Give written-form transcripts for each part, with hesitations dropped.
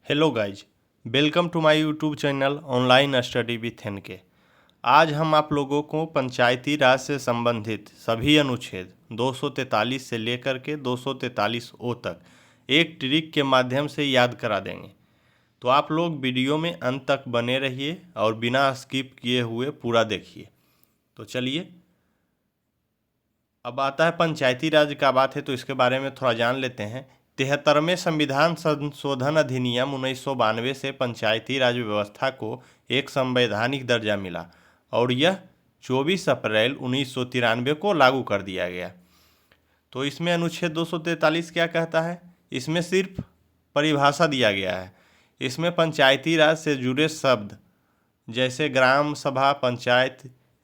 Hello guys, welcome to my YouTube channel online study with NK. आज हम आप लोगों को पंचायती राज से संबंधित सभी अनुच्छेद 243 से लेकर के 243 ओ तक एक ट्रिक के माध्यम से याद करा देंगे। तो आप लोग वीडियो में अंत तक बने रहिए और बिना स्किप किए हुए पूरा देखिए। तो चलिए, अब आता है पंचायती राज का बात है तो इसके बारे में थोड़ा जान लेते हैं। 73वें संविधान संशोधन अधिनियम 1992 से पंचायती राज व्यवस्था को एक संवैधानिक दर्जा मिला और यह 24 अप्रैल 1993 को लागू कर दिया गया। तो इसमें अनुच्छेद 243 क्या कहता है? इसमें सिर्फ परिभाषा दिया गया है। इसमें पंचायती राज से जुड़े शब्द जैसे ग्राम सभा, पंचायत,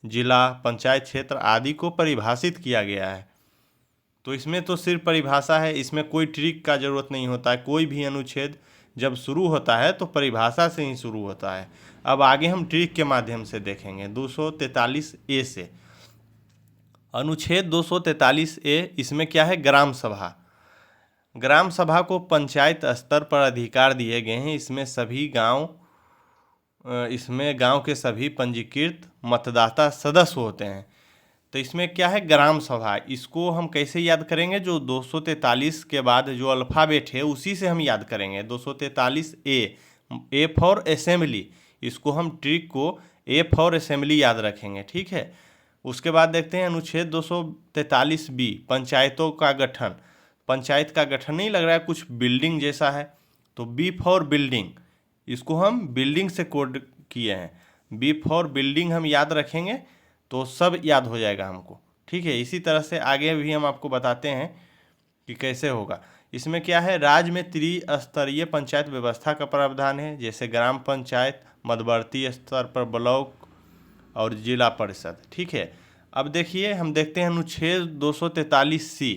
जिला, पंचायत क्षेत्र आदि को परिभाषित किया गया है। तो इसमें तो सिर्फ परिभाषा है, इसमें कोई ट्रिक का ज़रूरत नहीं होता है। कोई भी अनुच्छेद जब शुरू होता है तो परिभाषा से ही शुरू होता है। अब आगे हम ट्रिक के माध्यम से देखेंगे। 243 ए से अनुच्छेद 243 ए, इसमें क्या है? ग्राम सभा। ग्राम सभा को पंचायत स्तर पर अधिकार दिए गए हैं। इसमें गांव के सभी पंजीकृत मतदाता सदस्य होते हैं। तो इसमें क्या है? ग्राम सभा। इसको हम कैसे याद करेंगे? जो 243 के बाद जो अल्फ़ाबेट है उसी से हम याद करेंगे। 243 ए फॉर असेंबली। इसको हम ट्रिक को ए फॉर असेंबली याद रखेंगे, ठीक है। उसके बाद देखते हैं अनुच्छेद 243 बी, पंचायतों का गठन। पंचायत का गठन नहीं लग रहा है, कुछ बिल्डिंग जैसा है, तो बी फॉर बिल्डिंग। इसको हम बिल्डिंग से कोड किए हैं। बी फॉर बिल्डिंग हम याद रखेंगे तो सब याद हो जाएगा हमको, ठीक है। इसी तरह से आगे भी हम आपको बताते हैं कि कैसे होगा। इसमें क्या है? राज्य में त्रिस्तरीय पंचायत व्यवस्था का प्रावधान है, जैसे ग्राम पंचायत, मध्यवर्ती स्तर पर ब्लॉक और जिला परिषद, ठीक है। अब देखिए, हम देखते हैं अनुच्छेद 243 सी,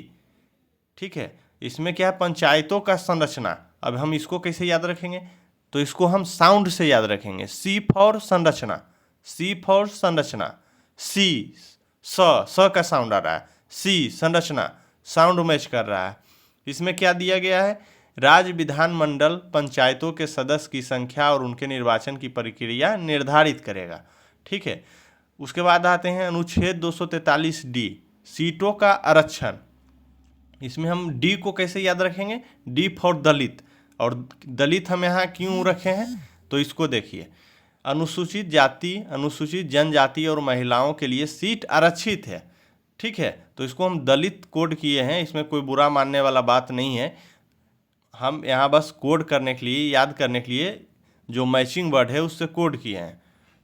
ठीक है। इसमें क्या है? पंचायतों का संरचना। अब हम इसको कैसे याद रखेंगे? तो इसको हम साउंड से याद रखेंगे। सी फॉर संरचना, सी फॉर संरचना, सी, स का साउंड आ रहा है, सी संरचना, साउंड मैच कर रहा है। इसमें क्या दिया गया है? राज्य विधानमंडल पंचायतों के सदस्य की संख्या और उनके निर्वाचन की प्रक्रिया निर्धारित करेगा, ठीक है। उसके बाद आते हैं अनुच्छेद 243 डी, सीटों का आरक्षण। इसमें हम डी को कैसे याद रखेंगे? डी फॉर दलित। और दलित हम यहाँ क्यों रखे हैं? तो इसको देखिए, अनुसूचित जाति, अनुसूचित जनजाति और महिलाओं के लिए सीट आरक्षित है, ठीक है। तो इसको हम दलित कोड किए हैं। इसमें कोई बुरा मानने वाला बात नहीं है। हम यहाँ बस कोड करने के लिए, याद करने के लिए जो मैचिंग वर्ड है उससे कोड किए हैं,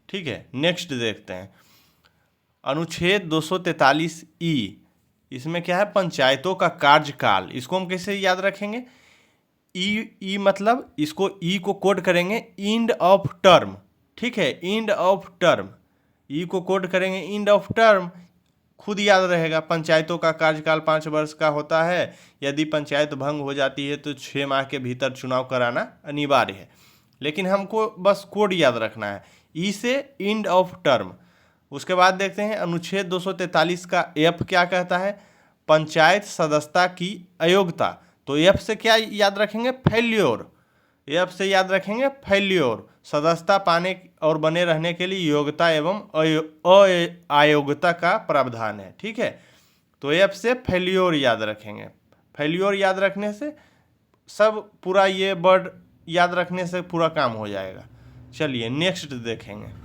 ठीक है। नेक्स्ट देखते हैं अनुच्छेद 243 ई। इसमें क्या है? पंचायतों का कार्यकाल। इसको हम कैसे याद रखेंगे? ई मतलब, इसको ई को कोड करेंगे एंड ऑफ टर्म, ठीक है। एंड ऑफ टर्म, ई को कोड करेंगे एंड ऑफ टर्म, खुद याद रहेगा। पंचायतों का कार्यकाल 5 वर्ष का होता है। यदि पंचायत भंग हो जाती है तो 6 माह के भीतर चुनाव कराना अनिवार्य है। लेकिन हमको बस कोड याद रखना है, ई से एंड ऑफ टर्म। उसके बाद देखते हैं अनुच्छेद 243 का एफ क्या कहता है? पंचायत सदस्यता की अयोग्यता। तो एफ से क्या याद रखेंगे? फेल्योर। एफ से याद रखेंगे फेल्योर। सदस्यता पाने और बने रहने के लिए योग्यता एवं अयोग्यता का प्रावधान है, ठीक है। तो एफ से फेल्योर याद रखेंगे। फेल्योर याद रखने से सब पूरा, ये वर्ड याद रखने से पूरा काम हो जाएगा। चलिए नेक्स्ट देखेंगे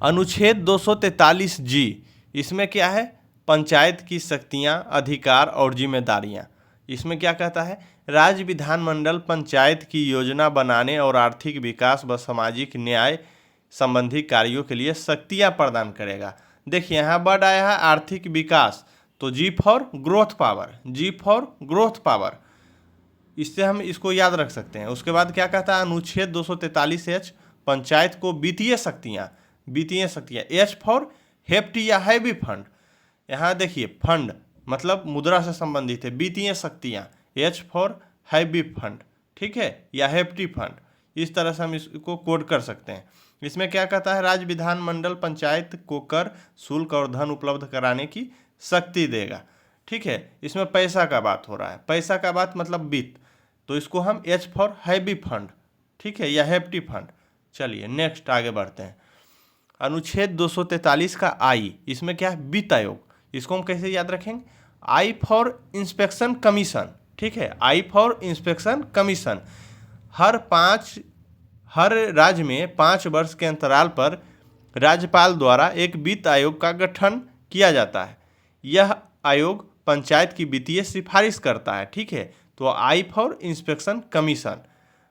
अनुच्छेद 243 जी। इसमें क्या है? पंचायत की शक्तियां, अधिकार और जिम्मेदारियां। इसमें क्या कहता है? राज्य विधानमंडल पंचायत की योजना बनाने और आर्थिक विकास व सामाजिक न्याय संबंधी कार्यों के लिए शक्तियां प्रदान करेगा। देखिए यहाँ वर्ड आया है आर्थिक विकास, तो G for growth power, G for growth power. इससे हम इसको याद रख सकते हैं। उसके बाद क्या कहता है अनुच्छेद 243 एच, पंचायत को वित्तीय शक्तियाँ, वित्तीय शक्तियाँ, एच फॉर हेफ्टी या हैवी फंड। यहाँ देखिए फंड मतलब मुद्रा से संबंधित है, वित्तीय शक्तियाँ, एच फॉर हैवी फंड, ठीक है, या हेफ्टी फंड। इस तरह से हम इसको कोड कर सकते हैं। इसमें क्या कहता है? राज्य विधानमंडल पंचायत को कर, शुल्क और धन उपलब्ध कराने की शक्ति देगा, ठीक है। इसमें पैसा का बात हो रहा है। पैसा का बात मतलब वित्त, तो इसको हम H फॉर हैवी फंड, ठीक है, या हेफ्टी फंड। चलिए नेक्स्ट आगे बढ़ते हैं। अनुच्छेद 243 का आई, इसमें क्या है, वित्त आयोग। इसको हम कैसे याद रखेंगे, आई फॉर इंस्पेक्शन कमीशन, ठीक है, आई फॉर इंस्पेक्शन कमीशन। हर राज्य में 5 वर्ष के अंतराल पर राज्यपाल द्वारा एक वित्त आयोग का गठन किया जाता है। यह आयोग पंचायत की वित्तीय सिफारिश करता है, ठीक है, तो आई फॉर इंस्पेक्शन कमीशन।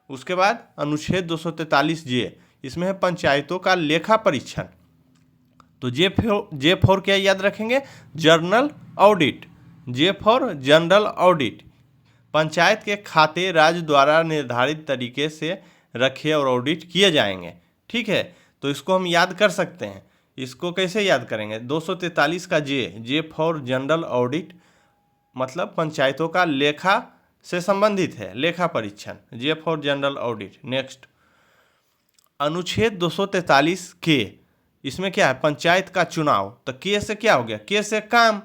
उसके बाद अनुच्छेद 243 जे, इसमें है पंचायतों का लेखा परीक्षण। तो जे फॉर क्या याद रखेंगे, journal audit, J for general audit. Panchayat के खाते राज्य द्वारा निर्धारित तरीके से रखे और ऑडिट किए जाएंगे, ठीक है, तो इसको हम याद कर सकते हैं। इसको कैसे याद करेंगे, 243 का जे फॉर जनरल ऑडिट, मतलब पंचायतों का लेखा से संबंधित है, लेखा परीक्षण, J for general audit. Next अनुच्छेद 243 के, इसमें क्या है, पंचायत का चुनाव। तो के से क्या हो गया, के से काम,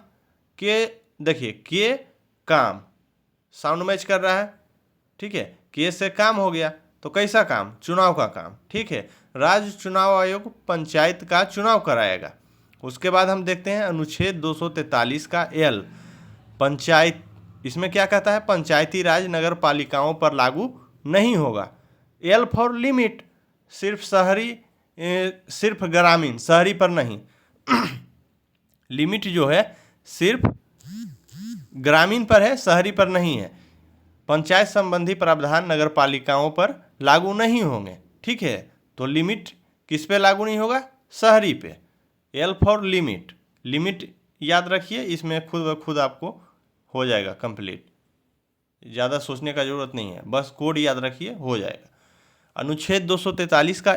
के देखिए के काम साउंड मैच कर रहा है, ठीक है, के से काम हो गया, तो कैसा काम, चुनाव का काम, ठीक है, राज्य चुनाव आयोग पंचायत का चुनाव कराएगा। उसके बाद हम देखते हैं अनुच्छेद 243 का एल, पंचायत, इसमें क्या कहता है, पंचायती राज नगर पालिकाओं पर लागू नहीं होगा। एल फॉर लिमिट, सिर्फ ग्रामीण, शहरी पर नहीं। लिमिट जो है सिर्फ ग्रामीण पर है, शहरी पर नहीं है। पंचायत संबंधी प्रावधान नगर पालिकाओं पर लागू नहीं होंगे, ठीक है, तो लिमिट किस पे लागू नहीं होगा, शहरी पे। एल फॉर लिमिट, लिमिट याद रखिए, इसमें खुद ब खुद आपको हो जाएगा कंप्लीट, ज़्यादा सोचने का ज़रूरत नहीं है, बस कोड याद रखिए, हो जाएगा। अनुच्छेद 243 का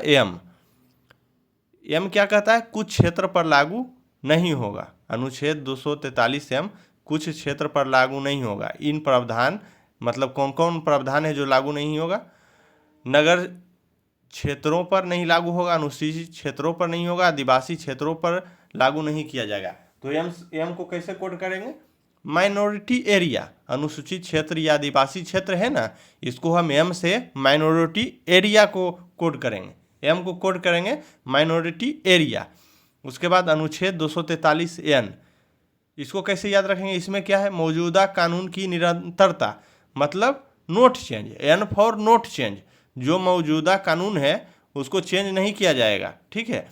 एम क्या कहता है, कुछ क्षेत्र पर लागू नहीं होगा। अनुच्छेद 243 एम कुछ क्षेत्र पर लागू नहीं होगा। इन प्रावधान, मतलब कौन कौन प्रावधान है जो लागू नहीं होगा, नगर क्षेत्रों पर नहीं लागू होगा, अनुसूचित क्षेत्रों पर नहीं होगा, आदिवासी क्षेत्रों पर लागू नहीं किया जाएगा। तो एम को कैसे कोड करेंगे, माइनॉरिटी एरिया, अनुसूचित क्षेत्र या आदिवासी क्षेत्र है ना, इसको हम एम से माइनॉरिटी एरिया को कोड करेंगे, एम को कोड करेंगे माइनॉरिटी एरिया। उसके बाद अनुच्छेद 243 एन, इसको कैसे याद रखेंगे, इसमें क्या है, मौजूदा कानून की निरंतरता, मतलब not change, N for not change, जो मौजूदा कानून है उसको चेंज नहीं किया जाएगा, ठीक है,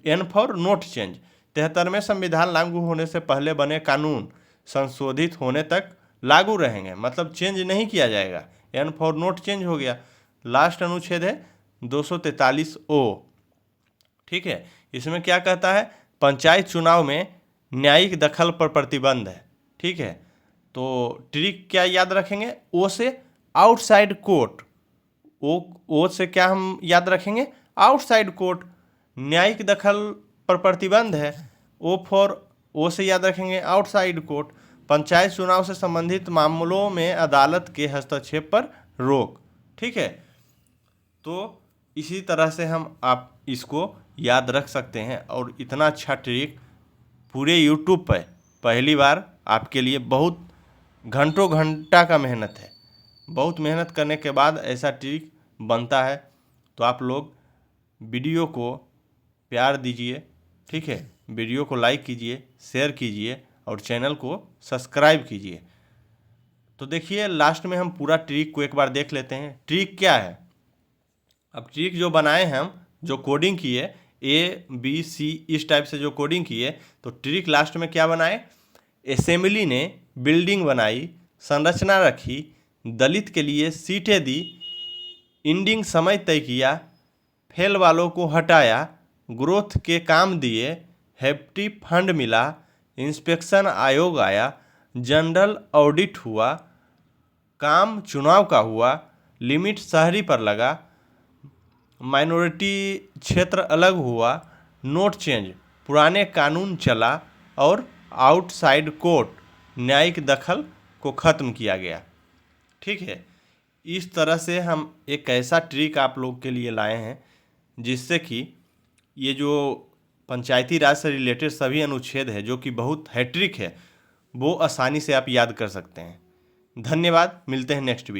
एन फॉर नोट चेंज। 73वें संविधान लागू होने से पहले बने कानून संशोधित होने तक लागू रहेंगे, मतलब चेंज नहीं किया जाएगा, एन फॉर नोट चेंज हो गया। लास्ट अनुच्छेद है 243 ओ, ठीक है, इसमें क्या कहता है, पंचायत चुनाव में न्यायिक दखल पर प्रतिबंध है, ठीक है, तो ट्रिक क्या याद रखेंगे, ओ से आउटसाइड कोर्ट, ओ से क्या हम याद रखेंगे, आउटसाइड कोर्ट, न्यायिक दखल पर प्रतिबंध है, ओ से याद रखेंगे आउटसाइड कोर्ट, पंचायत चुनाव से संबंधित मामलों में अदालत के हस्तक्षेप पर रोक, ठीक है। तो इसी तरह से आप इसको याद रख सकते हैं, और इतना अच्छा ट्रिक पूरे यूट्यूब पर पहली बार आपके लिए बहुत घंटों घंटा का मेहनत है, बहुत मेहनत करने के बाद ऐसा ट्रिक बनता है। तो आप लोग वीडियो को प्यार दीजिए, ठीक है, वीडियो को लाइक कीजिए, शेयर कीजिए और चैनल को सब्सक्राइब कीजिए। तो देखिए लास्ट में हम पूरा ट्रिक को एक बार देख लेते हैं। ट्रिक क्या है, अब ट्रिक जो बनाए हैं हम, जो कोडिंग किए ABC इस टाइप से जो कोडिंग किए, तो ट्रिक लास्ट में क्या बनाए, असेंबली ने बिल्डिंग बनाई, संरचना रखी, दलित के लिए सीटें दी, इंडिंग समय तय किया, फेल वालों को हटाया, ग्रोथ के काम दिए, हेफ्टी फंड मिला, इंस्पेक्शन आयोग आया, जनरल ऑडिट हुआ, काम चुनाव का हुआ, लिमिट शहरी पर लगा, माइनॉरिटी क्षेत्र अलग हुआ, नोट चेंज, पुराने कानून चला, और आउटसाइड कोर्ट, न्यायिक दखल को ख़त्म किया गया, ठीक है। इस तरह से हम एक ऐसा ट्रिक आप लोग के लिए लाए हैं जिससे कि ये जो पंचायती राज से रिलेटेड सभी अनुच्छेद है, जो कि बहुत हैट्रिक है, वो आसानी से आप याद कर सकते हैं। धन्यवाद, मिलते हैं नेक्स्ट वीडियो।